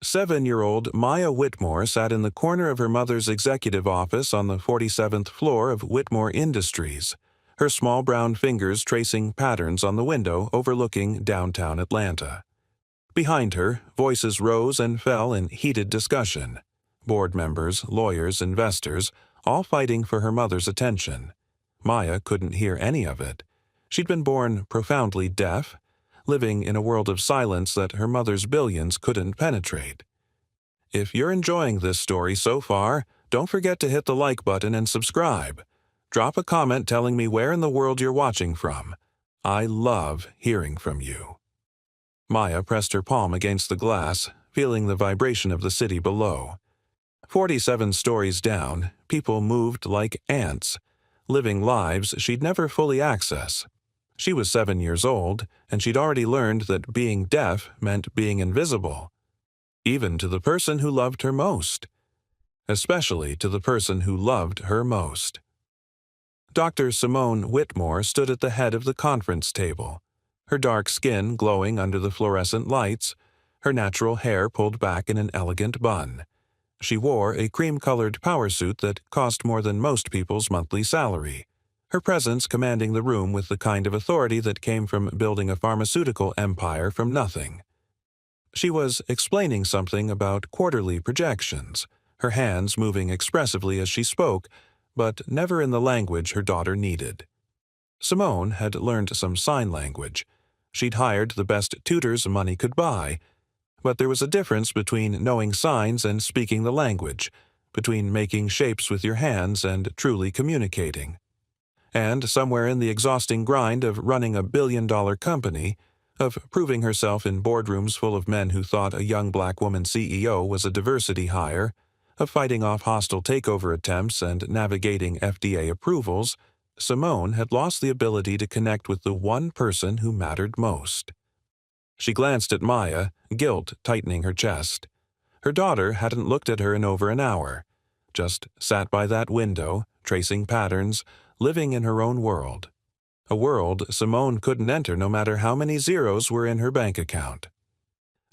7-year-old Maya Whitmore sat in the corner of her mother's executive office on the 47th floor of Whitmore Industries, her small brown fingers tracing patterns on the window overlooking downtown Atlanta. Behind her, voices rose and fell in heated discussion. Board members, lawyers, investors, all fighting for her mother's attention. Maya couldn't hear any of it. She'd been born profoundly deaf, living in a world of silence that her mother's billions couldn't penetrate. If you're enjoying this story so far, don't forget to hit the like button and subscribe. Drop a comment telling me where in the world you're watching from. I love hearing from you. Maya pressed her palm against the glass, feeling the vibration of the city below. 47 stories down, people moved like ants, living lives she'd never fully access. She was 7 years old, and she'd already learned that being deaf meant being invisible, even to the person who loved her most, especially to the person who loved her most. Dr. Simone Whitmore stood at the head of the conference table, her dark skin glowing under the fluorescent lights, her natural hair pulled back in an elegant bun. She wore a cream-colored power suit that cost more than most people's monthly salary, her presence commanding the room with the kind of authority that came from building a pharmaceutical empire from nothing. She was explaining something about quarterly projections, her hands moving expressively as she spoke, but never in the language her daughter needed. Simone had learned some sign language. She'd hired the best tutors money could buy, but there was a difference between knowing signs and speaking the language, between making shapes with your hands and truly communicating. And somewhere in the exhausting grind of running a billion-dollar company, of proving herself in boardrooms full of men who thought a young black woman CEO was a diversity hire, of fighting off hostile takeover attempts and navigating FDA approvals, Simone had lost the ability to connect with the one person who mattered most. She glanced at Maya, guilt tightening her chest. Her daughter hadn't looked at her in over an hour, just sat by that window, tracing patterns, living in her own world. A world Simone couldn't enter no matter how many zeros were in her bank account.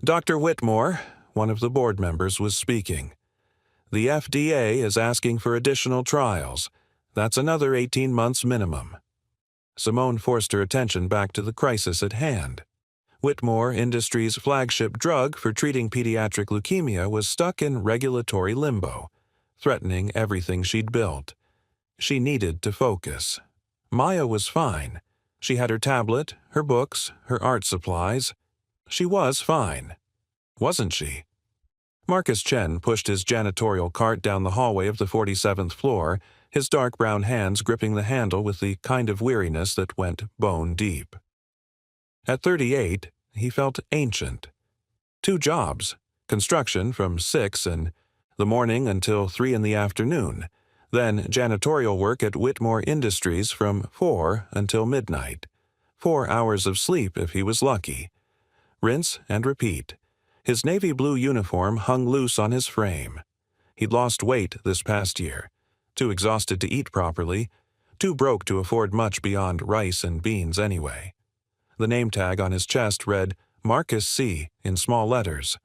Dr. Whitmore, one of the board members, was speaking. The FDA is asking for additional trials. That's another 18 months minimum. Simone forced her attention back to the crisis at hand. Whitmore Industries' flagship drug for treating pediatric leukemia was stuck in regulatory limbo, threatening everything she'd built. She needed to focus. Maya was fine. She had her tablet, her books, her art supplies. She was fine. Wasn't she? Marcus Chen pushed his janitorial cart down the hallway of the 47th floor, his dark brown hands gripping the handle with the kind of weariness that went bone deep. At 38, he felt ancient. 2 jobs, construction from 6 in the morning until 3 in the afternoon, then janitorial work at Whitmore Industries from 4 until midnight. 4 hours of sleep if he was lucky. Rinse and repeat. His navy blue uniform hung loose on his frame. He'd lost weight this past year, too exhausted to eat properly, too broke to afford much beyond rice and beans anyway. The name tag on his chest read Marcus C. in small letters.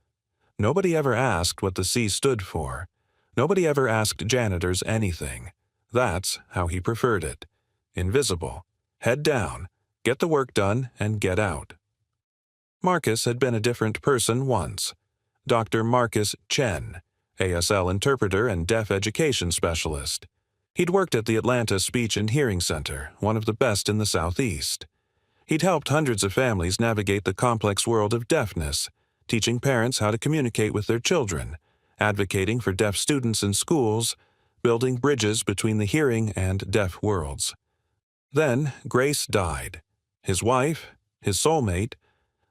Nobody ever asked what the C stood for. Nobody ever asked janitors anything. That's how he preferred it. Invisible. Head down. Get the work done and get out. Marcus had been a different person once. Dr. Marcus Chen, ASL interpreter and deaf education specialist. He'd worked at the Atlanta Speech and Hearing Center, one of the best in the Southeast. He'd helped hundreds of families navigate the complex world of deafness, teaching parents how to communicate with their children, advocating for deaf students in schools, building bridges between the hearing and deaf worlds. Then Grace died. His wife, his soulmate,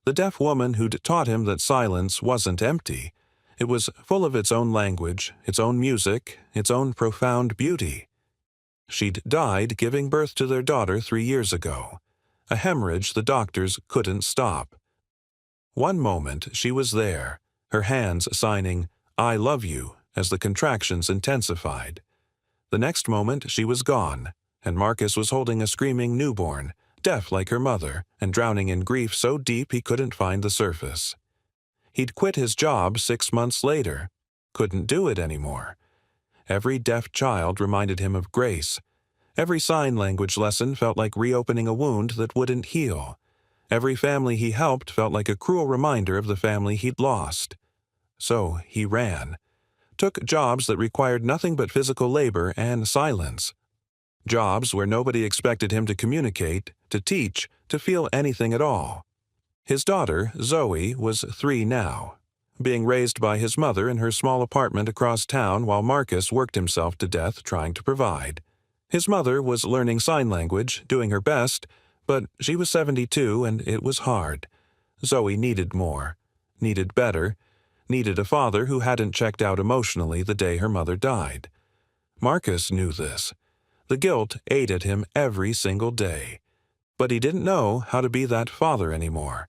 the deaf woman who'd taught him that silence wasn't empty. It was full of its own language, its own music, its own profound beauty. She'd died giving birth to their daughter 3 years ago, a hemorrhage the doctors couldn't stop. One moment she was there, her hands signing, "I love you," as the contractions intensified. The next moment she was gone, and Marcus was holding a screaming newborn, deaf like her mother, and drowning in grief so deep he couldn't find the surface. He'd quit his job 6 months later. Couldn't do it anymore. Every deaf child reminded him of Grace. Every sign language lesson felt like reopening a wound that wouldn't heal. Every family he helped felt like a cruel reminder of the family he'd lost. So he ran. Took jobs that required nothing but physical labor and silence. Jobs where nobody expected him to communicate, to teach, to feel anything at all. His daughter, Zoe, was 3 now, being raised by his mother in her small apartment across town while Marcus worked himself to death trying to provide. His mother was learning sign language, doing her best, but she was 72 and it was hard. Zoe needed more, needed better, needed a father who hadn't checked out emotionally the day her mother died. Marcus knew this. The guilt ate at him every single day. But he didn't know how to be that father anymore.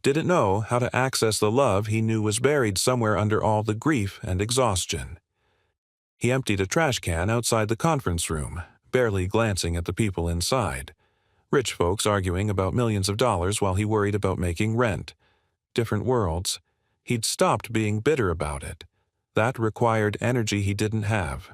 Didn't know how to access the love he knew was buried somewhere under all the grief and exhaustion. He emptied a trash can outside the conference room, barely glancing at the people inside. Rich folks arguing about millions of dollars while he worried about making rent. Different worlds. He'd stopped being bitter about it. That required energy he didn't have.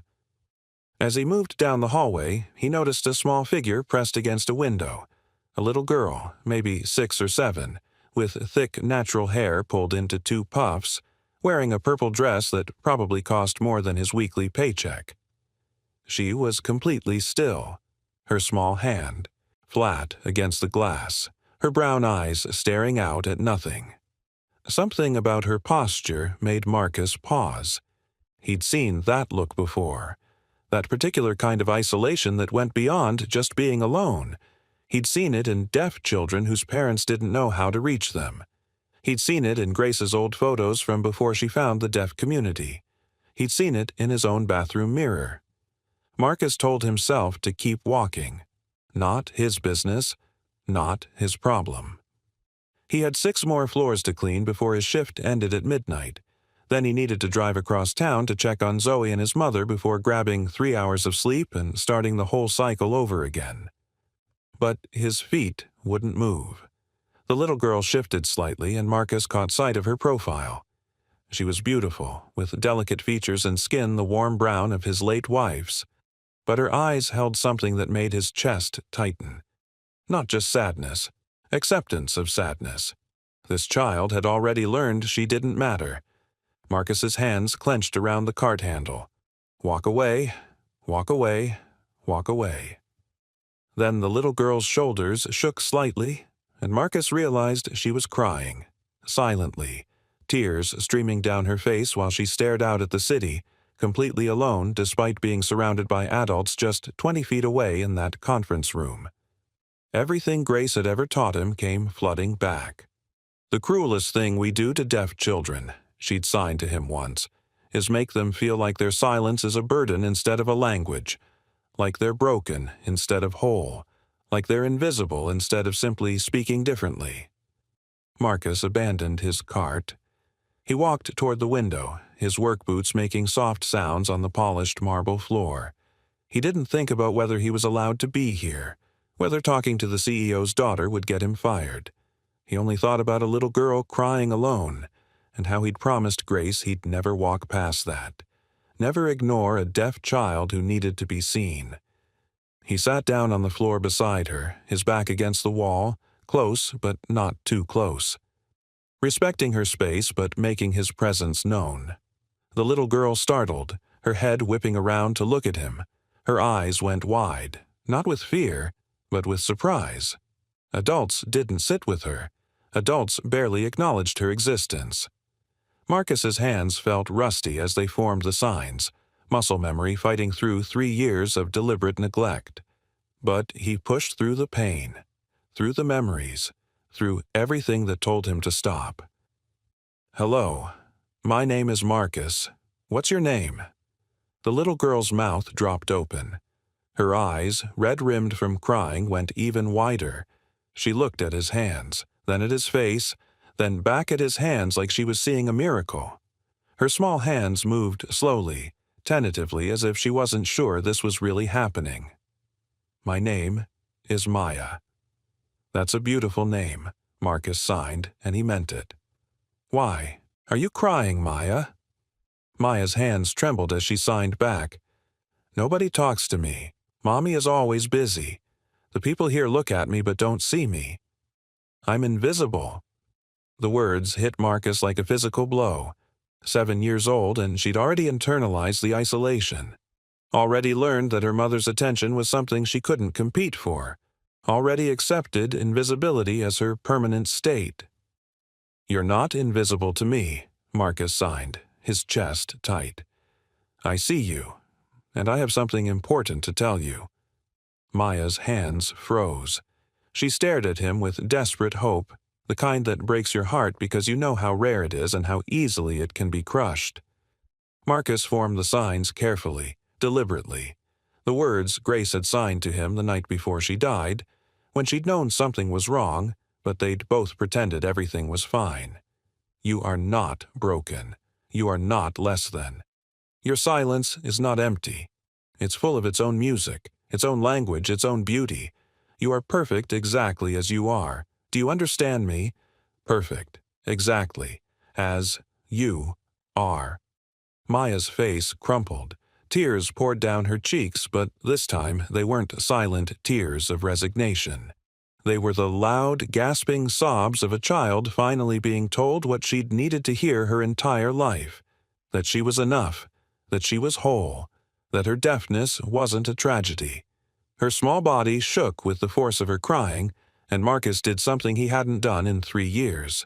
As he moved down the hallway, he noticed a small figure pressed against a window. A little girl, maybe 6 or 7, with thick natural hair pulled into 2 puffs, wearing a purple dress that probably cost more than his weekly paycheck. She was completely still, her small hand flat against the glass, her brown eyes staring out at nothing. Something about her posture made Marcus pause. He'd seen that look before, that particular kind of isolation that went beyond just being alone. He'd seen it in deaf children whose parents didn't know how to reach them. He'd seen it in Grace's old photos from before she found the deaf community. He'd seen it in his own bathroom mirror. Marcus told himself to keep walking. Not his business, not his problem. He had 6 more floors to clean before his shift ended at midnight. Then he needed to drive across town to check on Zoe and his mother before grabbing 3 hours of sleep and starting the whole cycle over again. But his feet wouldn't move. The little girl shifted slightly and Marcus caught sight of her profile. She was beautiful, with delicate features and skin the warm brown of his late wife's. But her eyes held something that made his chest tighten. Not just sadness, acceptance of sadness. This child had already learned she didn't matter. Marcus's hands clenched around the cart handle. Walk away, walk away, walk away. Then the little girl's shoulders shook slightly, and Marcus realized she was crying, silently, tears streaming down her face while she stared out at the city, completely alone despite being surrounded by adults just 20 feet away in that conference room. Everything Grace had ever taught him came flooding back. The cruelest thing we do to deaf children, she'd signed to him once, is make them feel like their silence is a burden instead of a language, like they're broken instead of whole, like they're invisible instead of simply speaking differently. Marcus abandoned his cart. He walked toward the window, his work boots making soft sounds on the polished marble floor. He didn't think about whether he was allowed to be here, whether talking to the CEO's daughter would get him fired. He only thought about a little girl crying alone, and how he'd promised Grace he'd never walk past that, never ignore a deaf child who needed to be seen. He sat down on the floor beside her, his back against the wall, close but not too close. Respecting her space but making his presence known. The little girl startled, her head whipping around to look at him. Her eyes went wide, not with fear, but with surprise. Adults didn't sit with her. Adults barely acknowledged her existence. Marcus's hands felt rusty as they formed the signs, muscle memory fighting through 3 years of deliberate neglect. But he pushed through the pain, through the memories, through everything that told him to stop. Hello, my name is Marcus. What's your name? The little girl's mouth dropped open. Her eyes, red-rimmed from crying, went even wider. She looked at his hands, then at his face, then back at his hands like she was seeing a miracle. Her small hands moved slowly, tentatively, as if she wasn't sure this was really happening. My name is Maya. That's a beautiful name, Marcus signed, and he meant it. Why? Are you crying, Maya? Maya's hands trembled as she signed back. Nobody talks to me. Mommy is always busy. The people here look at me but don't see me. I'm invisible. The words hit Marcus like a physical blow. 7 years old, and she'd already internalized the isolation. Already learned that her mother's attention was something she couldn't compete for. Already accepted invisibility as her permanent state. You're not invisible to me, Marcus signed, his chest tight. I see you, and I have something important to tell you. Maya's hands froze. She stared at him with desperate hope, the kind that breaks your heart because you know how rare it is and how easily it can be crushed. Marcus formed the signs carefully, deliberately. The words Grace had signed to him the night before she died, when she'd known something was wrong, but they'd both pretended everything was fine. You are not broken. You are not less than. Your silence is not empty. It's full of its own music, its own language, its own beauty. You are perfect exactly as you are. Do you understand me? Perfect, exactly, as you are. Maya's face crumpled. Tears poured down her cheeks, but this time they weren't silent tears of resignation. They were the loud, gasping sobs of a child finally being told what she'd needed to hear her entire life. That she was enough, that she was whole, that her deafness wasn't a tragedy. Her small body shook with the force of her crying, and Marcus did something he hadn't done in 3 years.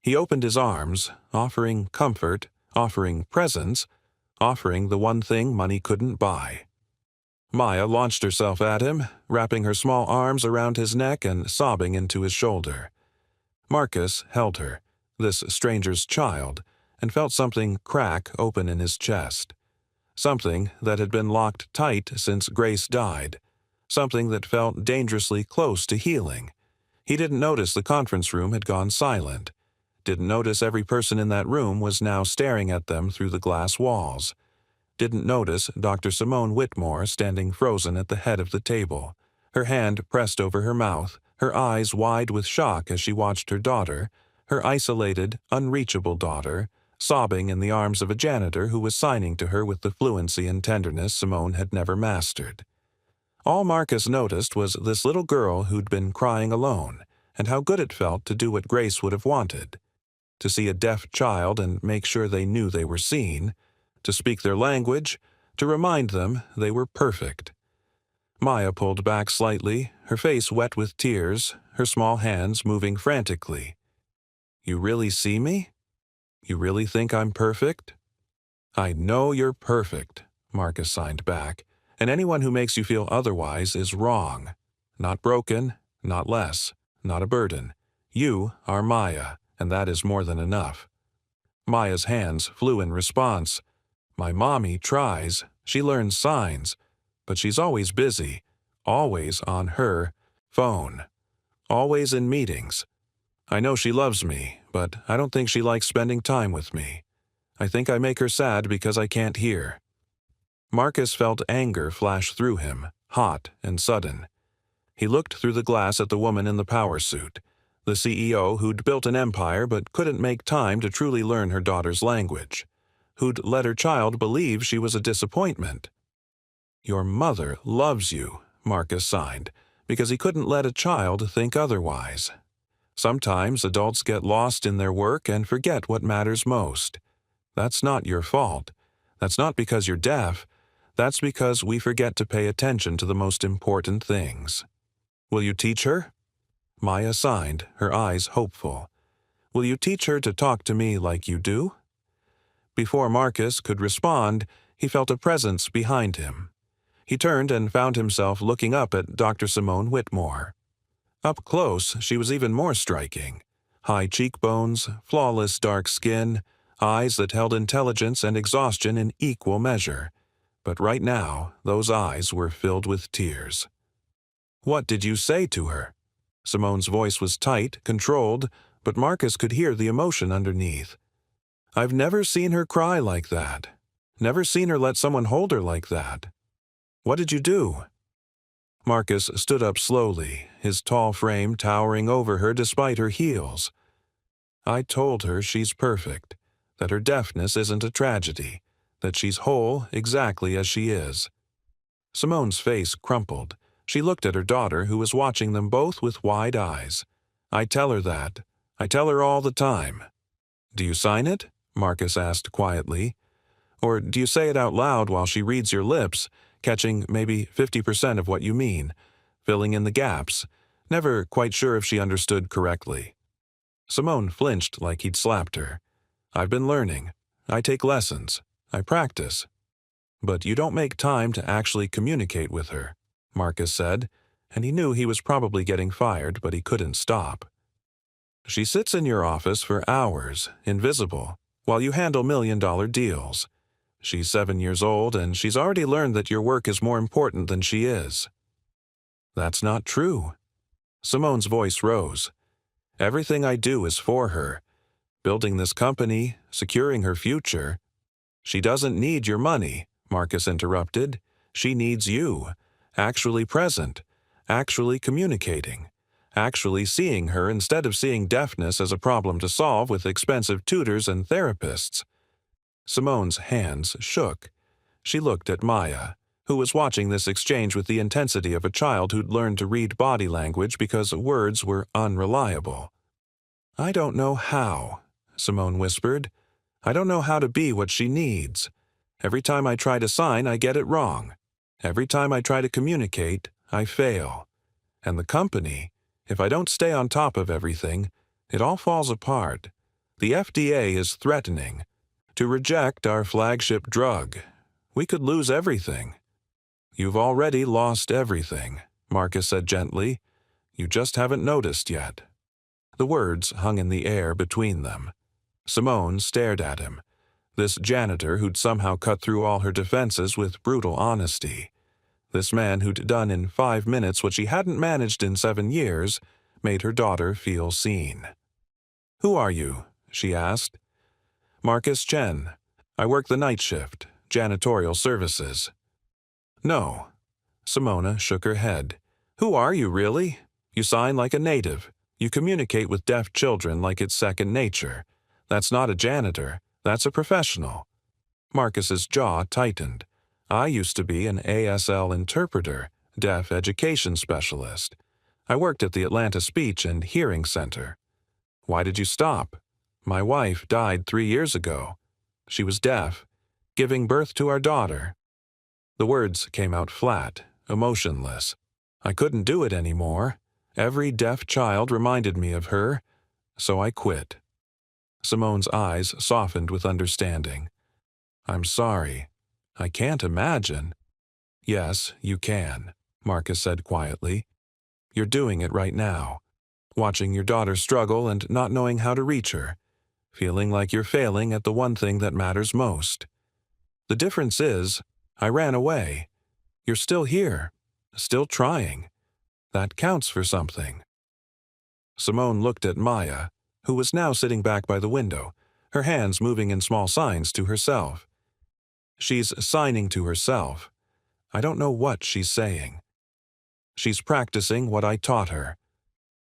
He opened his arms, offering comfort, offering presence, offering the one thing money couldn't buy. Maya launched herself at him, wrapping her small arms around his neck and sobbing into his shoulder. Marcus held her, this stranger's child, and felt something crack open in his chest. Something that had been locked tight since Grace died. Something that felt dangerously close to healing. He didn't notice the conference room had gone silent. Didn't notice every person in that room was now staring at them through the glass walls. Didn't notice Dr. Simone Whitmore standing frozen at the head of the table, her hand pressed over her mouth, her eyes wide with shock as she watched her daughter, her isolated, unreachable daughter, sobbing in the arms of a janitor who was signing to her with the fluency and tenderness Simone had never mastered. All Marcus noticed was this little girl who'd been crying alone, and how good it felt to do what Grace would have wanted. To see a deaf child and make sure they knew they were seen, to speak their language, to remind them they were perfect. Maya pulled back slightly, her face wet with tears, her small hands moving frantically. You really see me? You really think I'm perfect? I know you're perfect, Marcus signed back, and anyone who makes you feel otherwise is wrong. Not broken, not less, not a burden. You are Maya, and that is more than enough. Maya's hands flew in response. My mommy tries, she learns signs, but she's always busy, always on her phone, always in meetings. I know she loves me, but I don't think she likes spending time with me. I think I make her sad because I can't hear. Marcus felt anger flash through him, hot and sudden. He looked through the glass at the woman in the power suit, the CEO who'd built an empire but couldn't make time to truly learn her daughter's language, who'd let her child believe she was a disappointment. Your mother loves you, Marcus signed, because he couldn't let a child think otherwise. Sometimes adults get lost in their work and forget what matters most. That's not your fault. That's not because you're deaf. That's because we forget to pay attention to the most important things. Will you teach her? Maya signed, her eyes hopeful. Will you teach her to talk to me like you do? Before Marcus could respond, he felt a presence behind him. He turned and found himself looking up at Dr. Simone Whitmore. Up close, she was even more striking. High cheekbones, flawless dark skin, eyes that held intelligence and exhaustion in equal measure. But right now, those eyes were filled with tears. What did you say to her? Simone's voice was tight, controlled, but Marcus could hear the emotion underneath. I've never seen her cry like that. Never seen her let someone hold her like that. What did you do? Marcus stood up slowly, his tall frame towering over her despite her heels. I told her she's perfect. that her deafness isn't a tragedy, that she's whole exactly as she is. Simone's face crumpled. She looked at her daughter, who was watching them both with wide eyes. I tell her that. I tell her all the time. Do you sign it? Marcus asked quietly. Or do you say it out loud while she reads your lips, catching maybe 50% of what you mean, filling in the gaps, never quite sure if she understood correctly? Simone flinched like he'd slapped her. I've been learning. I take lessons. I practice. But you don't make time to actually communicate with her, Marcus said, and he knew he was probably getting fired, but he couldn't stop. She sits in your office for hours, invisible, while you handle million-dollar deals. She's 7 years old, and she's already learned that your work is more important than she is. That's not true. Simone's voice rose. Everything I do is for her. Building this company, securing her future. She doesn't need your money, Marcus interrupted. She needs you, actually present, actually communicating, actually seeing her instead of seeing deafness as a problem to solve with expensive tutors and therapists. Simone's hands shook. She looked at Maya, who was watching this exchange with the intensity of a child who'd learned to read body language because words were unreliable. I don't know how, Simone whispered. I don't know how to be what she needs. Every time I try to sign, I get it wrong. Every time I try to communicate, I fail. And the company, if I don't stay on top of everything, it all falls apart. The FDA is threatening to reject our flagship drug. We could lose everything. You've already lost everything, Marcus said gently. You just haven't noticed yet. The words hung in the air between them. Simone stared at him, this janitor who'd somehow cut through all her defenses with brutal honesty. This man who'd done in 5 minutes what she hadn't managed in 7 years, made her daughter feel seen. Who are you? She asked. Marcus Chen. I work the night shift, janitorial services. No. Simona shook her head. Who are you, really? You sign like a native. You communicate with deaf children like it's second nature. That's not a janitor. That's a professional. Marcus's jaw tightened. I used to be an ASL interpreter, deaf education specialist. I worked at the Atlanta Speech and Hearing Center. Why did you stop? My wife died 3 years ago. She was deaf, giving birth to our daughter. The words came out flat, emotionless. I couldn't do it anymore. Every deaf child reminded me of her, so I quit. Simone's eyes softened with understanding. I'm sorry. I can't imagine. Yes, you can, Marcus said quietly. You're doing it right now, watching your daughter struggle and not knowing how to reach her, feeling like you're failing at the one thing that matters most. The difference is, I ran away. You're still here, still trying. That counts for something. Simone looked at Maya, who was now sitting back by the window, her hands moving in small signs to herself. She's signing to herself. I don't know what she's saying. She's practicing what I taught her.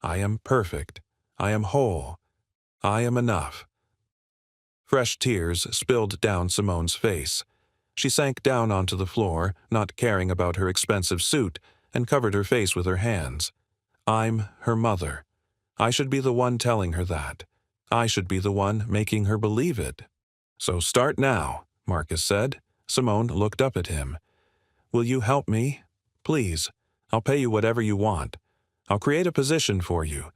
I am perfect. I am whole. I am enough. Fresh tears spilled down Simone's face. She sank down onto the floor, not caring about her expensive suit, and covered her face with her hands. I'm her mother. I should be the one telling her that. I should be the one making her believe it. So start now, Marcus said. Simone looked up at him. Will you help me? Please. I'll pay you whatever you want. I'll create a position for you.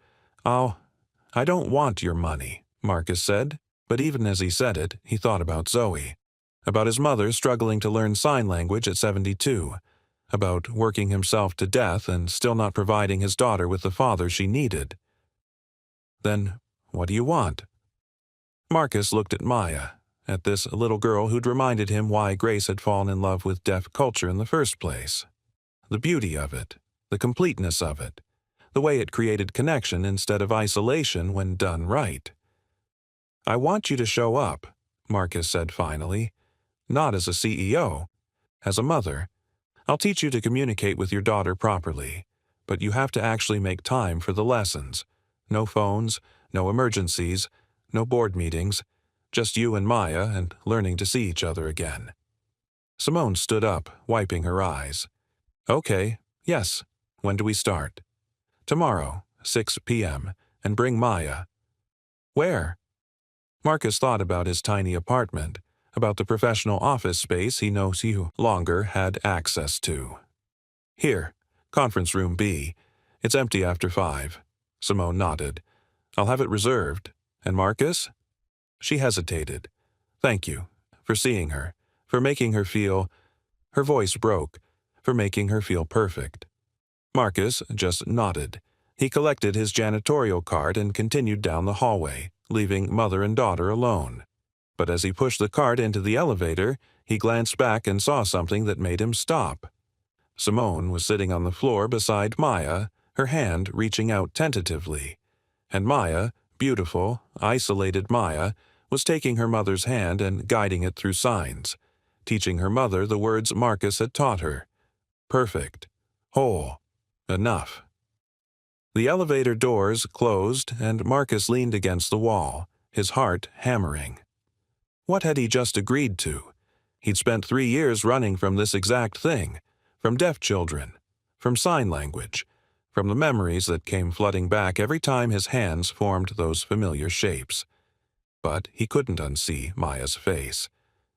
I don't want your money, Marcus said, but even as he said it, he thought about Zoe, about his mother struggling to learn sign language at 72, about working himself to death and still not providing his daughter with the father she needed. Then, what do you want? Marcus looked at Maya, at this little girl who'd reminded him why Grace had fallen in love with deaf culture in the first place. The beauty of it, the completeness of it, the way it created connection instead of isolation when done right. I want you to show up, Marcus said finally, not as a CEO, as a mother. I'll teach you to communicate with your daughter properly, but you have to actually make time for the lessons. No phones, no emergencies, no board meetings, Just you and Maya and learning to see each other again. Simone stood up, wiping her eyes. Okay, yes. When do we start? Tomorrow, 6 p.m., and bring Maya. Where? Marcus thought about his tiny apartment, about the professional office space he knows he no longer had access to. Here, conference room B. It's empty after 5. Simone nodded. I'll have it reserved. And Marcus? She hesitated. Thank you. For seeing her. For making her feel... Her voice broke. For making her feel perfect. Marcus just nodded. He collected his janitorial cart and continued down the hallway, leaving mother and daughter alone. But as he pushed the cart into the elevator, he glanced back and saw something that made him stop. Simone was sitting on the floor beside Maya, her hand reaching out tentatively. And Maya, beautiful, isolated Maya, was taking her mother's hand and guiding it through signs, teaching her mother the words Marcus had taught her. Perfect. Whole. Enough. The elevator doors closed and Marcus leaned against the wall, his heart hammering. What had he just agreed to? He'd spent 3 years running from this exact thing, from deaf children, from sign language, from the memories that came flooding back every time his hands formed those familiar shapes. But he couldn't unsee Maya's face,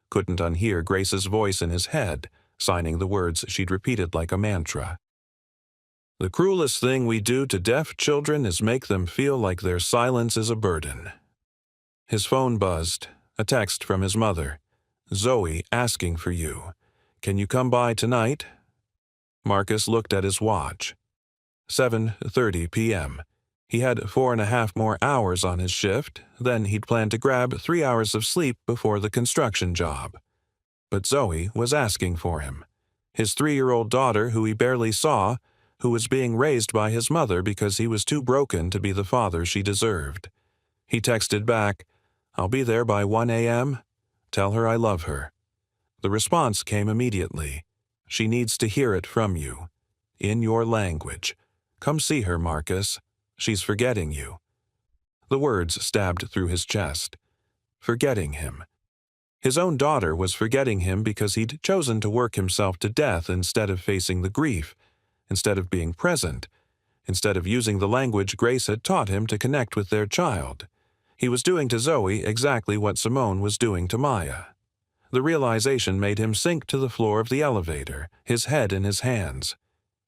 couldn't unhear Grace's voice in his head, signing the words she'd repeated like a mantra. The cruelest thing we do to deaf children is make them feel like their silence is a burden. His phone buzzed, a text from his mother. Zoe asking for you. Can you come by tonight? Marcus looked at his watch. 7:30 p.m. He had 4.5 more hours on his shift, then he'd planned to grab 3 hours of sleep before the construction job. But Zoe was asking for him. His 3-year-old daughter who he barely saw, who was being raised by his mother because he was too broken to be the father she deserved. He texted back, I'll be there by 1 a.m. Tell her I love her. The response came immediately. She needs to hear it from you. In your language. Come see her, Marcus. She's forgetting you. The words stabbed through his chest. Forgetting him. His own daughter was forgetting him because he'd chosen to work himself to death instead of facing the grief, instead of being present, instead of using the language Grace had taught him to connect with their child. He was doing to Zoe exactly what Simone was doing to Maya. The realization made him sink to the floor of the elevator, his head in his hands.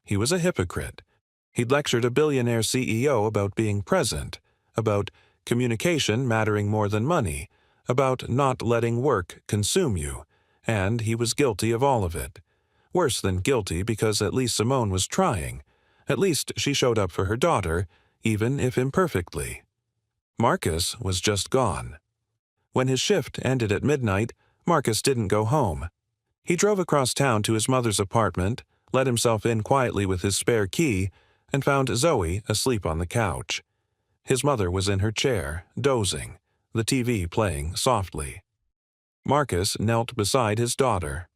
He was a hypocrite. He'd lectured a billionaire CEO about being present, about communication mattering more than money, about not letting work consume you, and he was guilty of all of it. Worse than guilty because at least Simone was trying. At least she showed up for her daughter, even if imperfectly. Marcus was just gone. When his shift ended at midnight, Marcus didn't go home. He drove across town to his mother's apartment, let himself in quietly with his spare key, and found Zoe asleep on the couch. His mother was in her chair, dozing, the TV playing softly. Marcus knelt beside his daughter.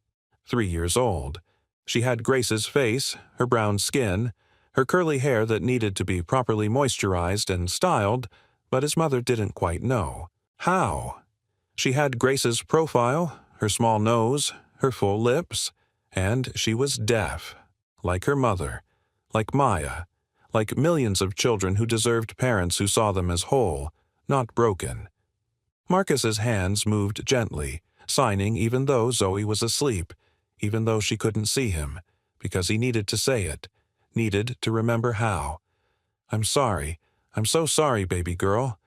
3 years old. She had Grace's face, her brown skin, her curly hair that needed to be properly moisturized and styled, but his mother didn't quite know. How? She had Grace's profile, her small nose, her full lips, and she was deaf, like her mother, like Maya, like millions of children who deserved parents who saw them as whole, not broken. Marcus's hands moved gently, signing even though Zoe was asleep, even though she couldn't see him, because he needed to say it, needed to remember how. I'm sorry. I'm so sorry, baby girl.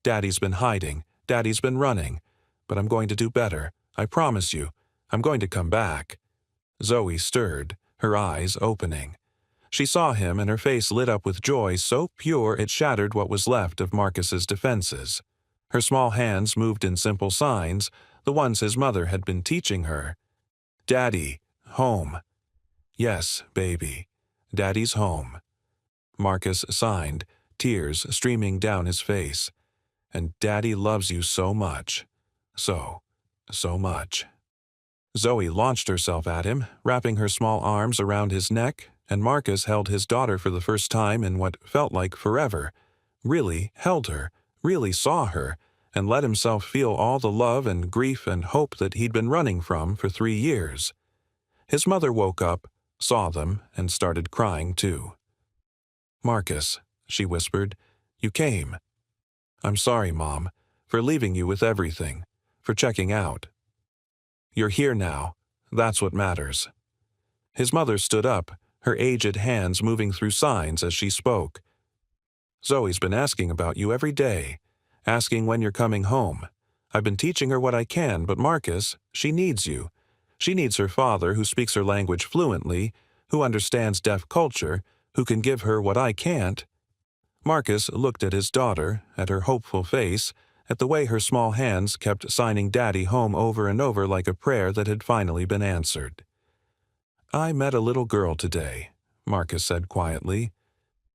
Daddy's been hiding. Daddy's been running. But I'm going to do better. I promise you. I'm going to come back. Zoe stirred, her eyes opening. She saw him and her face lit up with joy so pure it shattered what was left of Marcus's defenses. Her small hands moved in simple signs, the ones his mother had been teaching her. Daddy, home. Yes, baby. Daddy's home. Marcus signed, tears streaming down his face. And Daddy loves you so much. So much. Zoe launched herself at him, wrapping her small arms around his neck, and Marcus held his daughter for the first time in what felt like forever, really held her, really saw her, and let himself feel all the love and grief and hope that he'd been running from for 3 years. His mother woke up, saw them, and started crying too. "Marcus," she whispered, "you came. I'm sorry, Mom, for leaving you with everything, for checking out. You're here now. That's what matters." His mother stood up, her aged hands moving through signs as she spoke. "Zoe's been asking about you every day, asking when you're coming home. I've been teaching her what I can, but Marcus, she needs you. She needs her father, who speaks her language fluently, who understands deaf culture, who can give her what I can't." Marcus looked at his daughter, at her hopeful face, at the way her small hands kept signing Daddy home over and over like a prayer that had finally been answered. "I met a little girl today," Marcus said quietly.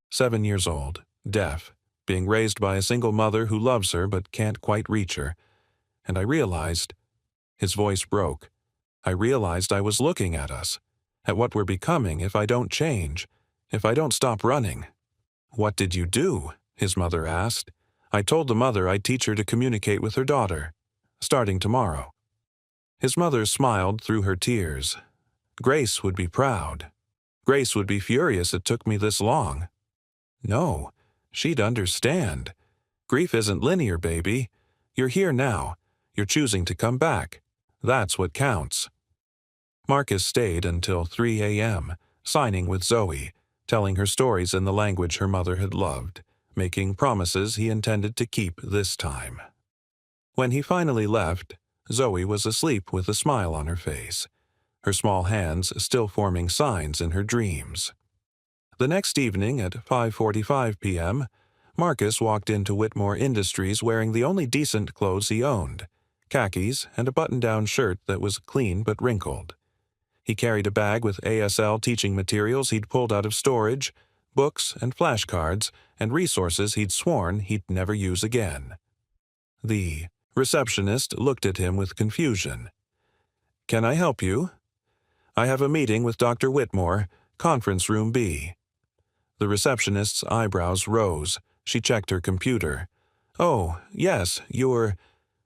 7 years old, deaf, being raised by a single mother who loves her but can't quite reach her. And I realized, his voice broke, I realized I was looking at us, at what we're becoming if I don't change, if I don't stop running. "What did you do?" his mother asked. "I told the mother I'd teach her to communicate with her daughter, starting tomorrow." His mother smiled through her tears. Grace would be proud. Grace would be furious it took me this long. No, she'd understand. Grief isn't linear, baby. You're here now. You're choosing to come back. That's what counts. Marcus stayed until 3 a.m., signing with Zoe, telling her stories in the language her mother had loved, making promises he intended to keep this time. When he finally left, Zoe was asleep with a smile on her face, her small hands still forming signs in her dreams. The next evening at 5:45 p.m., Marcus walked into Whitmore Industries wearing the only decent clothes he owned, khakis and a button-down shirt that was clean but wrinkled. He carried a bag with ASL teaching materials he'd pulled out of storage, books and flashcards, and resources he'd sworn he'd never use again. The receptionist looked at him with confusion. "Can I help you?" "I have a meeting with Dr. Whitmore, conference room B." The receptionist's eyebrows rose. She checked her computer. "Oh, yes, you're—"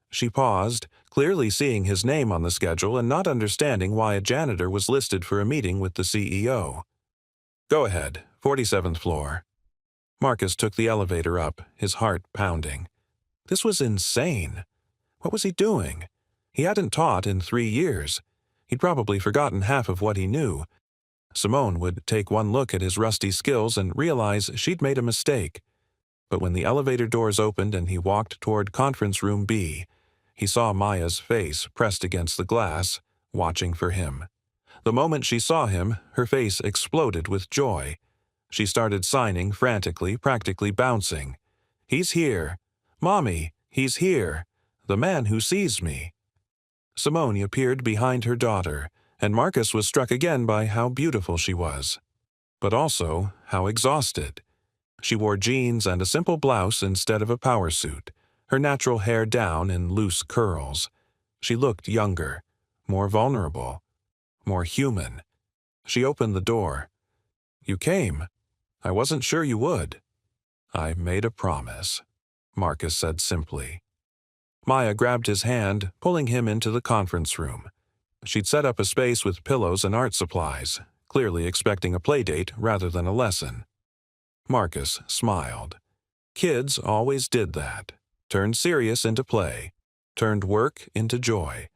She paused, clearly seeing his name on the schedule and not understanding why a janitor was listed for a meeting with the CEO. "Go ahead, 47th floor." Marcus took the elevator up, his heart pounding. This was insane. What was he doing? He hadn't taught in 3 years. He'd probably forgotten half of what he knew. Simone would take one look at his rusty skills and realize she'd made a mistake. But when the elevator doors opened and he walked toward conference room B, he saw Maya's face pressed against the glass, watching for him. The moment she saw him, her face exploded with joy. She started signing frantically, practically bouncing. "He's here. Mommy, he's here. The man who sees me." Simone appeared behind her daughter, and Marcus was struck again by how beautiful she was, but also how exhausted. She wore jeans and a simple blouse instead of a power suit, her natural hair down in loose curls. She looked younger, more vulnerable, more human. She opened the door. "You came. I wasn't sure you would." "I made a promise," Marcus said simply. Maya grabbed his hand, pulling him into the conference room. She'd set up a space with pillows and art supplies, clearly expecting a playdate rather than a lesson. Marcus smiled. Kids always did that. Turned serious into play. Turned work into joy.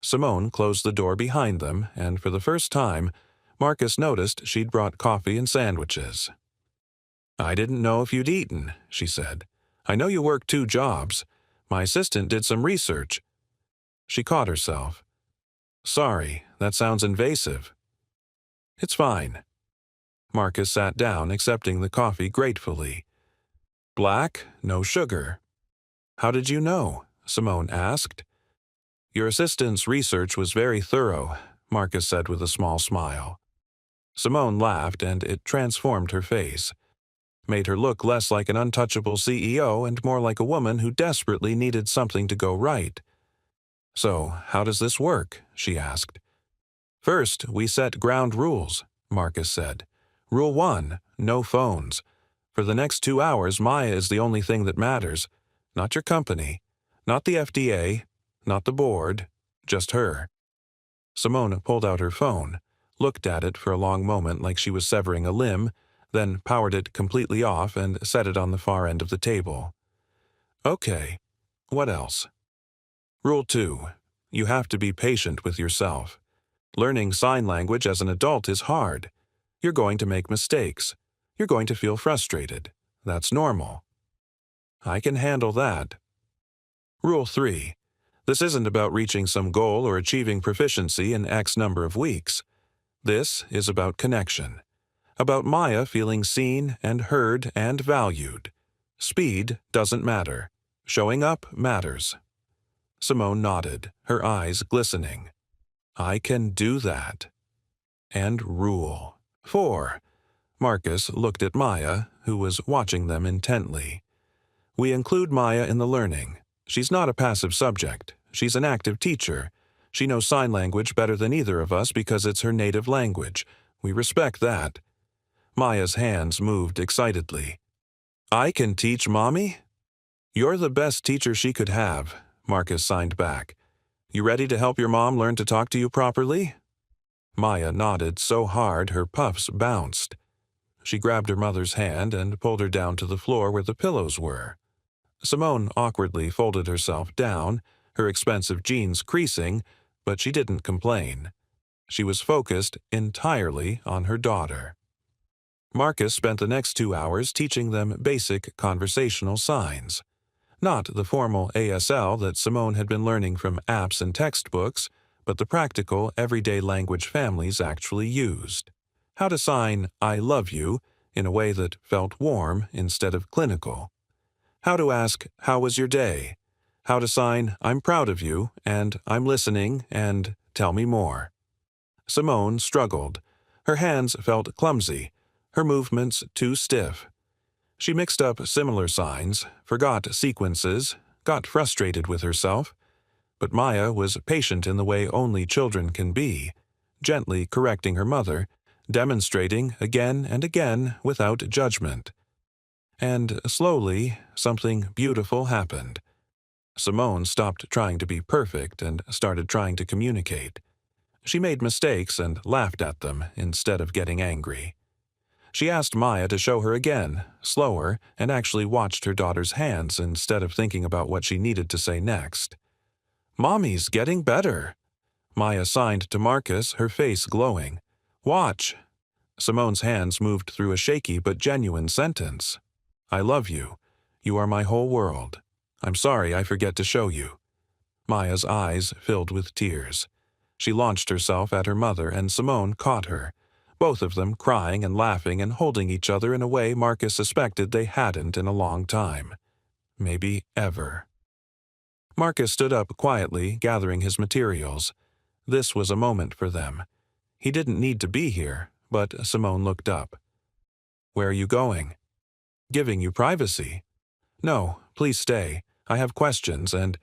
Simone closed the door behind them, and for the first time, Marcus noticed she'd brought coffee and sandwiches. "I didn't know if you'd eaten," she said. "I know you work 2 jobs. My assistant did some research." She caught herself. "Sorry, that sounds invasive." "It's fine." Marcus sat down, accepting the coffee gratefully. "Black, no sugar." "How did you know?" Simone asked. "Your assistant's research was very thorough," Marcus said with a small smile. Simone laughed, and it transformed her face, made her look less like an untouchable CEO and more like a woman who desperately needed something to go right. "So, how does this work?" she asked. "First, we set ground rules," Marcus said. "Rule 1, no phones. For the next 2 hours, Maya is the only thing that matters, not your company, Not the FDA, not the board, just her. Simone pulled out her phone, looked at it for a long moment like she was severing a limb, then powered it completely off and set it on the far end of the table. Okay, what else? Rule 2. You have to be patient with yourself. Learning sign language as an adult is hard. You're going to make mistakes. You're going to feel frustrated. That's normal. I can handle that. Rule 3. This isn't about reaching some goal or achieving proficiency in X number of weeks. This is about connection. About Maya feeling seen and heard and valued. Speed doesn't matter. Showing up matters. Simone nodded, her eyes glistening. I can do that. And rule. 4. Marcus looked at Maya, who was watching them intently. We include Maya in the learning. She's not a passive subject. She's an active teacher. She knows sign language better than either of us because it's her native language. We respect that. Maya's hands moved excitedly. I can teach Mommy? You're the best teacher she could have, Marcus signed back. You ready to help your mom learn to talk to you properly? Maya nodded so hard her puffs bounced. She grabbed her mother's hand and pulled her down to the floor where the pillows were. Simone awkwardly folded herself down, her expensive jeans creasing, but she didn't complain. She was focused entirely on her daughter. Marcus spent the next 2 hours teaching them basic conversational signs. Not the formal ASL that Simone had been learning from apps and textbooks, but the practical, everyday language families actually used. How to sign I love you in a way that felt warm instead of clinical. How to ask, how was your day? How to sign, I'm proud of you, and I'm listening, and tell me more. Simone struggled. Her hands felt clumsy, her movements too stiff. She mixed up similar signs, forgot sequences, got frustrated with herself. But Maya was patient in the way only children can be, gently correcting her mother, demonstrating again and again without judgment. And slowly, something beautiful happened. Simone stopped trying to be perfect and started trying to communicate. She made mistakes and laughed at them instead of getting angry. She asked Maya to show her again, slower, and actually watched her daughter's hands instead of thinking about what she needed to say next. Mommy's getting better. Maya signed to Marcus, her face glowing. Watch. Simone's hands moved through a shaky but genuine sentence. I love you. You are my whole world. I'm sorry I forget to show you. Maya's eyes filled with tears. She launched herself at her mother and Simone caught her, both of them crying and laughing and holding each other in a way Marcus suspected they hadn't in a long time. Maybe ever. Marcus stood up quietly, gathering his materials. This was a moment for them. He didn't need to be here, but Simone looked up. Where are you going? Giving you privacy. No, please stay. I have questions and...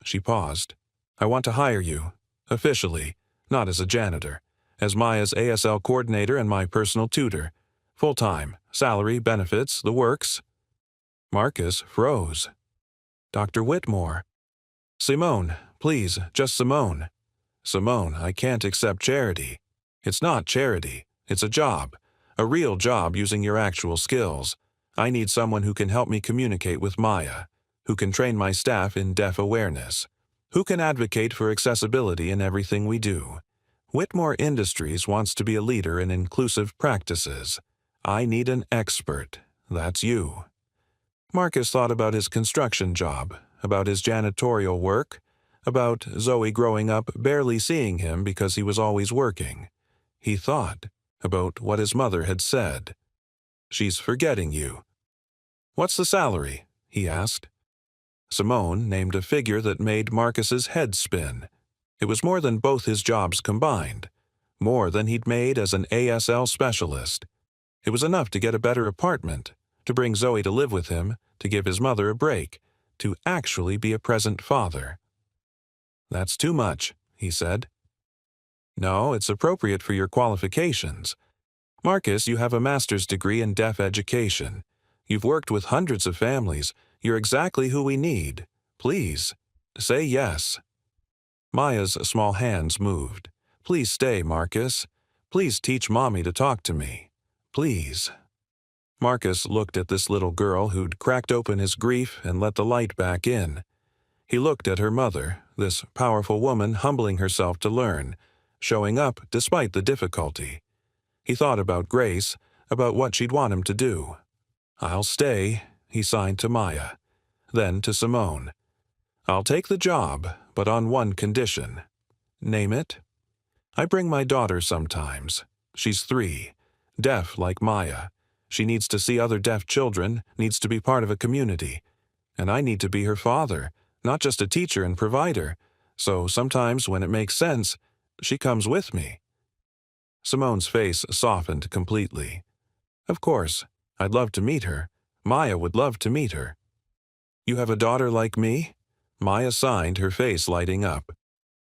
She paused. I want to hire you. Officially. Not as a janitor. As Maya's ASL coordinator and my personal tutor. Full-time. Salary, benefits, the works. Marcus froze. Dr. Whitmore. Simone, please, just Simone. Simone, I can't accept charity. It's not charity. It's a job. A real job using your actual skills. I need someone who can help me communicate with Maya, who can train my staff in deaf awareness, who can advocate for accessibility in everything we do. Whitmore Industries wants to be a leader in inclusive practices. I need an expert. That's you. Marcus thought about his construction job, about his janitorial work, about Zoe growing up barely seeing him because he was always working. He thought about what his mother had said. She's forgetting you. What's the salary? He asked. Simone named a figure that made Marcus's head spin. It was more than both his jobs combined, more than he'd made as an ASL specialist. It was enough to get a better apartment, to bring Zoe to live with him, to give his mother a break, to actually be a present father. That's too much, he said. No, it's appropriate for your qualifications. Marcus, you have a master's degree in deaf education. You've worked with hundreds of families. You're exactly who we need. Please. Say yes." Maya's small hands moved. "Please stay, Marcus. Please teach Mommy to talk to me. Please." Marcus looked at this little girl who'd cracked open his grief and let the light back in. He looked at her mother, this powerful woman humbling herself to learn, showing up despite the difficulty. He thought about Grace, about what she'd want him to do. "I'll stay," he signed to Maya. Then to Simone. "I'll take the job, but on one condition." "Name it?" "I bring my daughter sometimes. She's 3, deaf like Maya. She needs to see other deaf children, needs to be part of a community. And I need to be her father, not just a teacher and provider. So sometimes when it makes sense, she comes with me." Simone's face softened completely. "Of course, I'd love to meet her. Maya would love to meet her." "You have a daughter like me?" Maya signed, her face lighting up.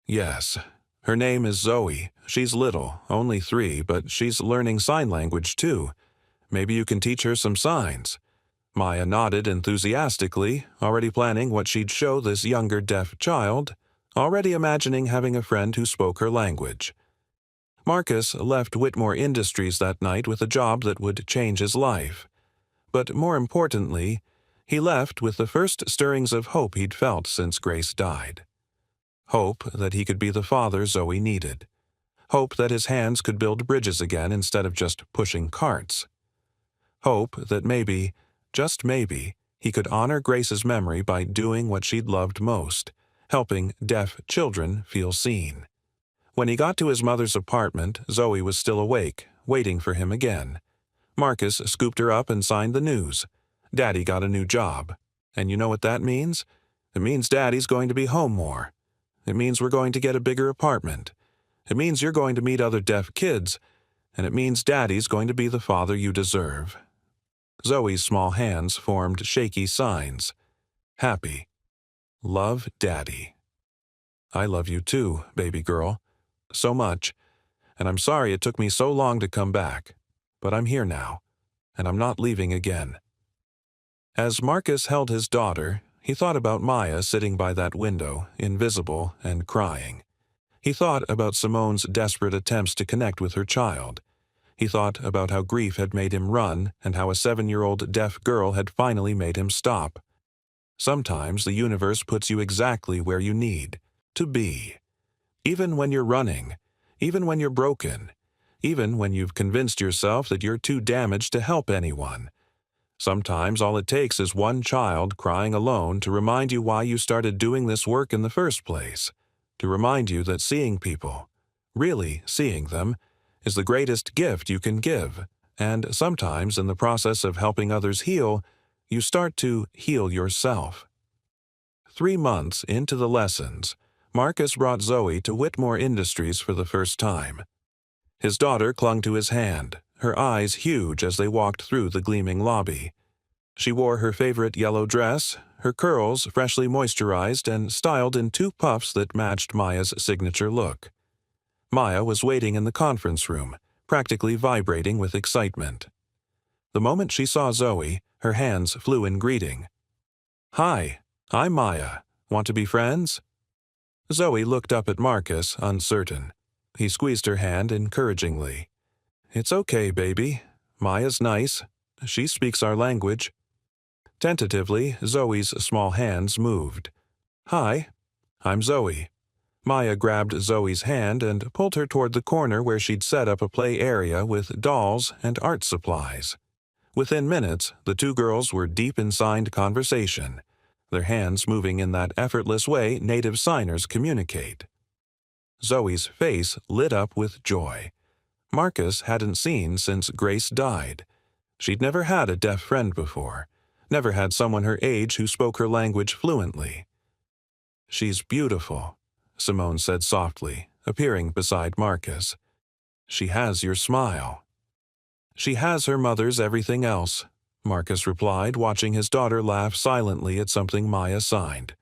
"Yes. Her name is Zoe. She's little, only 3, but she's learning sign language too. Maybe you can teach her some signs." Maya nodded enthusiastically, already planning what she'd show this younger deaf child, already imagining having a friend who spoke her language. Marcus left Whitmore Industries that night with a job that would change his life. But more importantly, he left with the first stirrings of hope he'd felt since Grace died. Hope that he could be the father Zoe needed. Hope that his hands could build bridges again instead of just pushing carts. Hope that maybe, just maybe, he could honor Grace's memory by doing what she'd loved most, helping deaf children feel seen. When he got to his mother's apartment, Zoe was still awake, waiting for him again. Marcus scooped her up and signed the news. Daddy got a new job. And you know what that means? It means Daddy's going to be home more. It means we're going to get a bigger apartment. It means you're going to meet other deaf kids. And it means Daddy's going to be the father you deserve. Zoe's small hands formed shaky signs. Happy. Love, Daddy. "I love you too, baby girl. So much. And I'm sorry it took me so long to come back. But I'm here now. And I'm not leaving again." As Marcus held his daughter, he thought about Maya sitting by that window, invisible and crying. He thought about Simone's desperate attempts to connect with her child. He thought about how grief had made him run and how a 7-year-old deaf girl had finally made him stop. Sometimes the universe puts you exactly where you need to be. Even when you're running, even when you're broken, even when you've convinced yourself that you're too damaged to help anyone. Sometimes all it takes is one child crying alone to remind you why you started doing this work in the first place, to remind you that seeing people, really seeing them, is the greatest gift you can give, and sometimes in the process of helping others heal, you start to heal yourself. 3 months into the lessons, Marcus brought Zoe to Whitmore Industries for the first time. His daughter clung to his hand, her eyes huge as they walked through the gleaming lobby. She wore her favorite yellow dress, her curls freshly moisturized and styled in 2 puffs that matched Maya's signature look. Maya was waiting in the conference room, practically vibrating with excitement. The moment she saw Zoe, her hands flew in greeting. "Hi, I'm Maya. Want to be friends?" Zoe looked up at Marcus, uncertain. He squeezed her hand encouragingly. "It's okay, baby. Maya's nice. She speaks our language." Tentatively, Zoe's small hands moved. "Hi, I'm Zoe." Maya grabbed Zoe's hand and pulled her toward the corner where she'd set up a play area with dolls and art supplies. Within minutes, the 2 girls were deep in signed conversation, their hands moving in that effortless way native signers communicate. Zoe's face lit up with joy. Marcus hadn't seen since Grace died. She'd never had a deaf friend before, never had someone her age who spoke her language fluently. "She's beautiful," Simone said softly, appearing beside Marcus. "She has your smile." "She has her mother's everything else," Marcus replied, watching his daughter laugh silently at something Maya signed.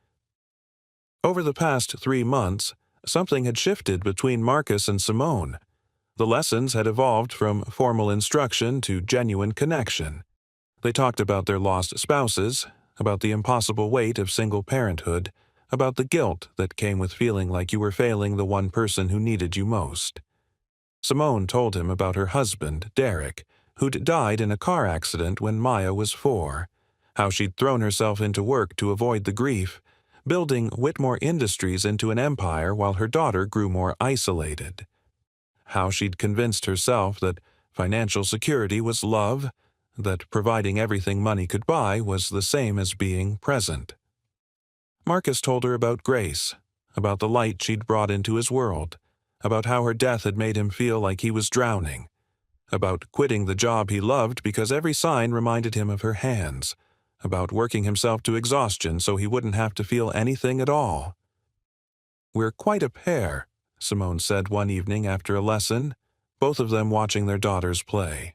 Over the past 3 months, something had shifted between Marcus and Simone. The lessons had evolved from formal instruction to genuine connection. They talked about their lost spouses, about the impossible weight of single parenthood, about the guilt that came with feeling like you were failing the one person who needed you most. Simone told him about her husband, Derek, who'd died in a car accident when Maya was 4, how she'd thrown herself into work to avoid the grief, building Whitmore Industries into an empire while her daughter grew more isolated. How she'd convinced herself that financial security was love, that providing everything money could buy was the same as being present. Marcus told her about Grace, about the light she'd brought into his world, about how her death had made him feel like he was drowning, about quitting the job he loved because every sign reminded him of her hands, about working himself to exhaustion so he wouldn't have to feel anything at all. "We're quite a pair," Simone said one evening after a lesson, both of them watching their daughters play.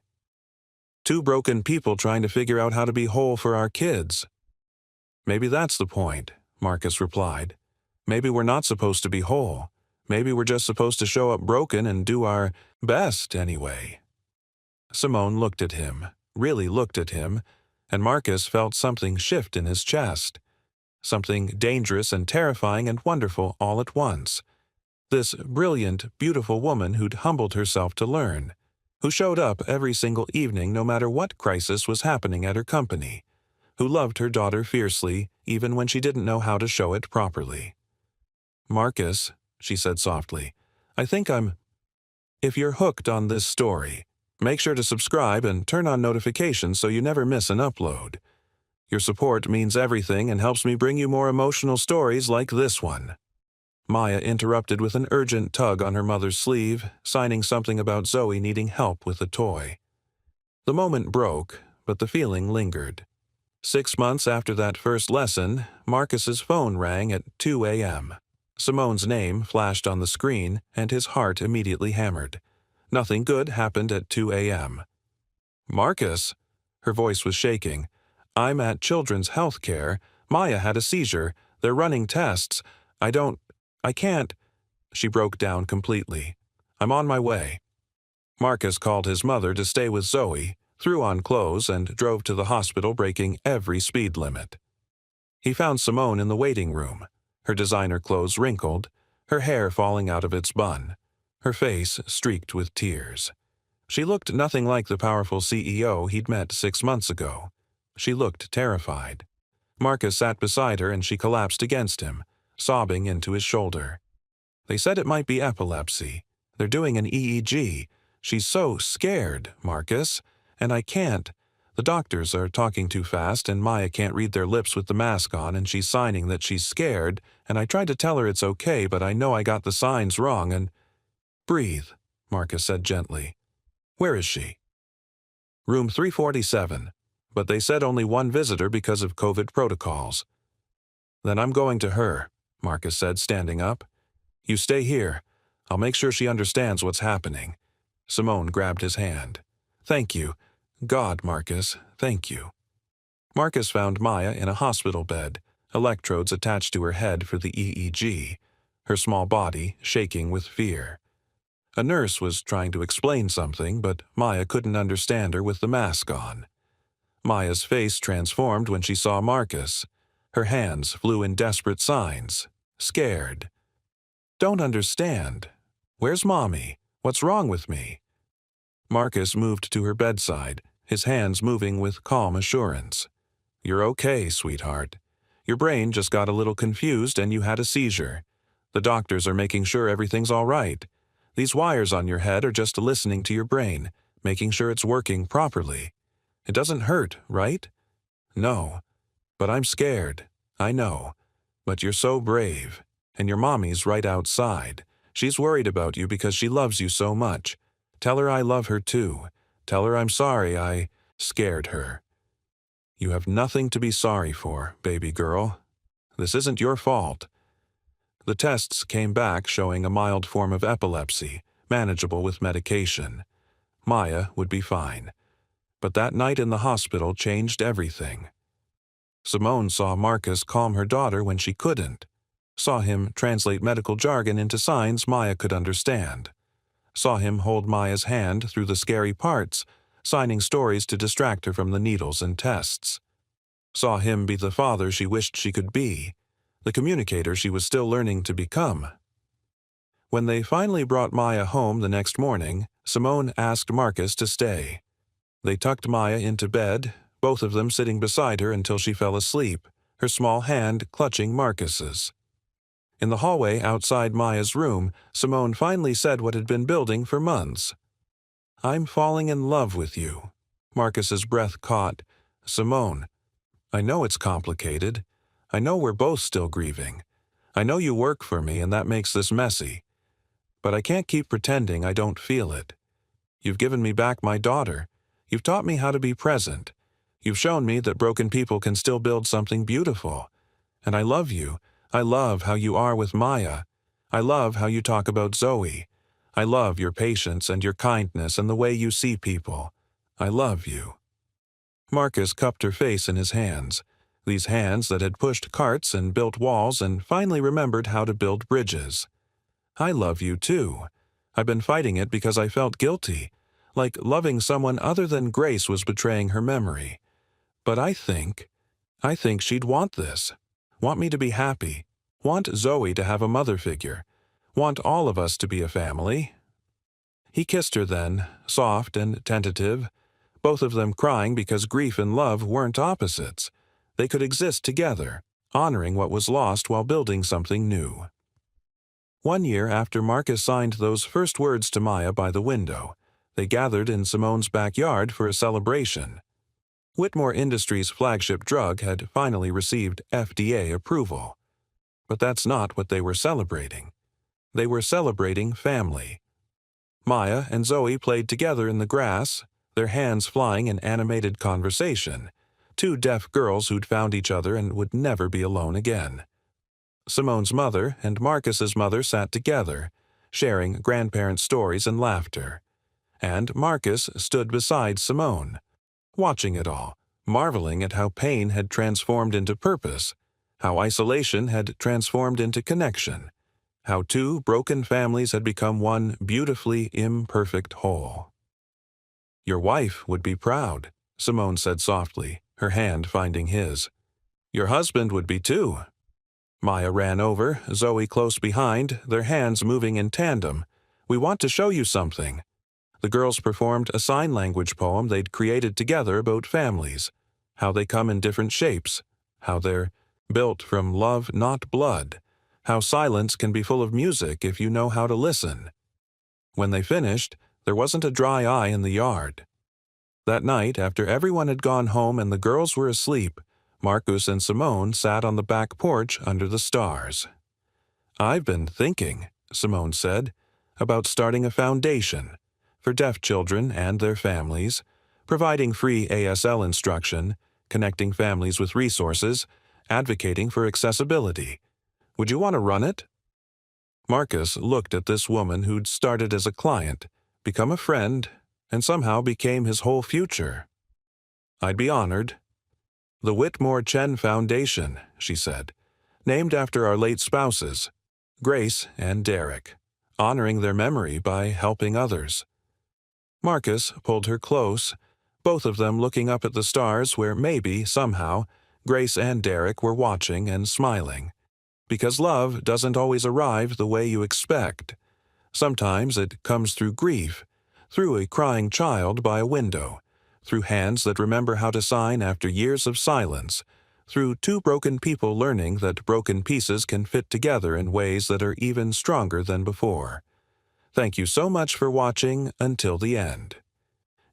"Two broken people trying to figure out how to be whole for our kids." "Maybe that's the point," Marcus replied. "Maybe we're not supposed to be whole. Maybe we're just supposed to show up broken and do our best anyway." Simone looked at him, really looked at him, and Marcus felt something shift in his chest. Something dangerous and terrifying and wonderful all at once. This brilliant, beautiful woman who'd humbled herself to learn, who showed up every single evening no matter what crisis was happening at her company, who loved her daughter fiercely even when she didn't know how to show it properly. "Marcus," she said softly, "I think if you're hooked on this story, make sure to subscribe and turn on notifications so you never miss an upload. Your support means everything and helps me bring you more emotional stories like this one." Maya interrupted with an urgent tug on her mother's sleeve, signing something about Zoe needing help with a toy. The moment broke, but the feeling lingered. 6 months after that first lesson, Marcus's phone rang at 2 a.m. Simone's name flashed on the screen, and his heart immediately hammered. Nothing good happened at 2 a.m. "Marcus?" Her voice was shaking. "I'm at Children's Health Care. Maya had a seizure. They're running tests. I can't." She broke down completely. "I'm on my way." Marcus called his mother to stay with Zoe, threw on clothes, and drove to the hospital, breaking every speed limit. He found Simone in the waiting room, her designer clothes wrinkled, her hair falling out of its bun, her face streaked with tears. She looked nothing like the powerful CEO he'd met 6 months ago. She looked terrified. Marcus sat beside her and she collapsed against him, sobbing into his shoulder. "They said it might be epilepsy. They're doing an EEG. She's so scared, Marcus, and I can't. The doctors are talking too fast and Maya can't read their lips with the mask on and she's signing that she's scared, and I tried to tell her it's okay, but I know I got the signs wrong and—" "Breathe," Marcus said gently. "Where is she?" "Room 347, but they said only one visitor because of COVID protocols." "Then I'm going to her," Marcus said, standing up. "You stay here. I'll make sure she understands what's happening." Simone grabbed his hand. "Thank you. God, Marcus, thank you." Marcus found Maya in a hospital bed, electrodes attached to her head for the EEG, her small body shaking with fear. A nurse was trying to explain something, but Maya couldn't understand her with the mask on. Maya's face transformed when she saw Marcus. Her hands flew in desperate signs, scared. "Don't understand. Where's Mommy? What's wrong with me?" Marcus moved to her bedside, his hands moving with calm assurance. "You're okay, sweetheart. Your brain just got a little confused and you had a seizure. The doctors are making sure everything's all right. These wires on your head are just listening to your brain, making sure it's working properly. It doesn't hurt, right?" "No. But I'm scared. I know. But you're so brave. And your mommy's right outside. She's worried about you because she loves you so much. Tell her I love her too. Tell her I'm sorry I scared her." "You have nothing to be sorry for, baby girl. This isn't your fault." The tests came back showing a mild form of epilepsy, manageable with medication. Maya would be fine. But that night in the hospital changed everything. Simone saw Marcus calm her daughter when she couldn't. Saw him translate medical jargon into signs Maya could understand. Saw him hold Maya's hand through the scary parts, signing stories to distract her from the needles and tests. Saw him be the father she wished she could be, the communicator she was still learning to become. When they finally brought Maya home the next morning, Simone asked Marcus to stay. They tucked Maya into bed, both of them sitting beside her until she fell asleep, her small hand clutching Marcus's. In the hallway outside Maya's room, Simone finally said what had been building for months. "I'm falling in love with you." Marcus's breath caught. "Simone, I know it's complicated. I know we're both still grieving. I know you work for me and that makes this messy. But I can't keep pretending I don't feel it. You've given me back my daughter. You've taught me how to be present. You've shown me that broken people can still build something beautiful. And I love you. I love how you are with Maya. I love how you talk about Zoe. I love your patience and your kindness and the way you see people. I love you." Marcus cupped her face in his hands, these hands that had pushed carts and built walls and finally remembered how to build bridges. "I love you too. I've been fighting it because I felt guilty, like loving someone other than Grace was betraying her memory. But I think she'd want this. Want me to be happy. Want Zoe to have a mother figure. Want all of us to be a family." He kissed her then, soft and tentative, both of them crying because grief and love weren't opposites. They could exist together, honoring what was lost while building something new. 1 year after Marcus signed those first words to Maya by the window, they gathered in Simone's backyard for a celebration. Whitmore Industries' flagship drug had finally received FDA approval. But that's not what they were celebrating. They were celebrating family. Maya and Zoe played together in the grass, their hands flying in animated conversation, two deaf girls who'd found each other and would never be alone again. Simone's mother and Marcus's mother sat together, sharing grandparent stories and laughter. And Marcus stood beside Simone, watching it all, marveling at how pain had transformed into purpose, how isolation had transformed into connection, how two broken families had become one beautifully imperfect whole. "Your wife would be proud," Simone said softly, her hand finding his. "Your husband would be too." Maya ran over, Zoe close behind, their hands moving in tandem. "We want to show you something." The girls performed a sign language poem they'd created together about families, how they come in different shapes, how they're built from love, not blood, how silence can be full of music if you know how to listen. When they finished, there wasn't a dry eye in the yard. That night, after everyone had gone home and the girls were asleep, Marcus and Simone sat on the back porch under the stars. "I've been thinking," Simone said, "about starting a foundation for deaf children and their families, providing free ASL instruction, connecting families with resources, advocating for accessibility. Would you want to run it?" Marcus looked at this woman who'd started as a client, become a friend, and somehow became his whole future. "I'd be honored." "The Whitmore Chen Foundation," she said, "named after our late spouses, Grace and Derek, honoring their memory by helping others." Marcus pulled her close, both of them looking up at the stars where maybe, somehow, Grace and Derek were watching and smiling. Because love doesn't always arrive the way you expect. Sometimes it comes through grief, through a crying child by a window, through hands that remember how to sign after years of silence, through two broken people learning that broken pieces can fit together in ways that are even stronger than before. Thank you so much for watching until the end.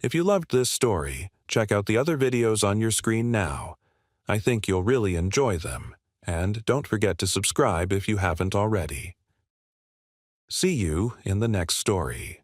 If you loved this story, check out the other videos on your screen now. I think you'll really enjoy them. And don't forget to subscribe if you haven't already. See you in the next story.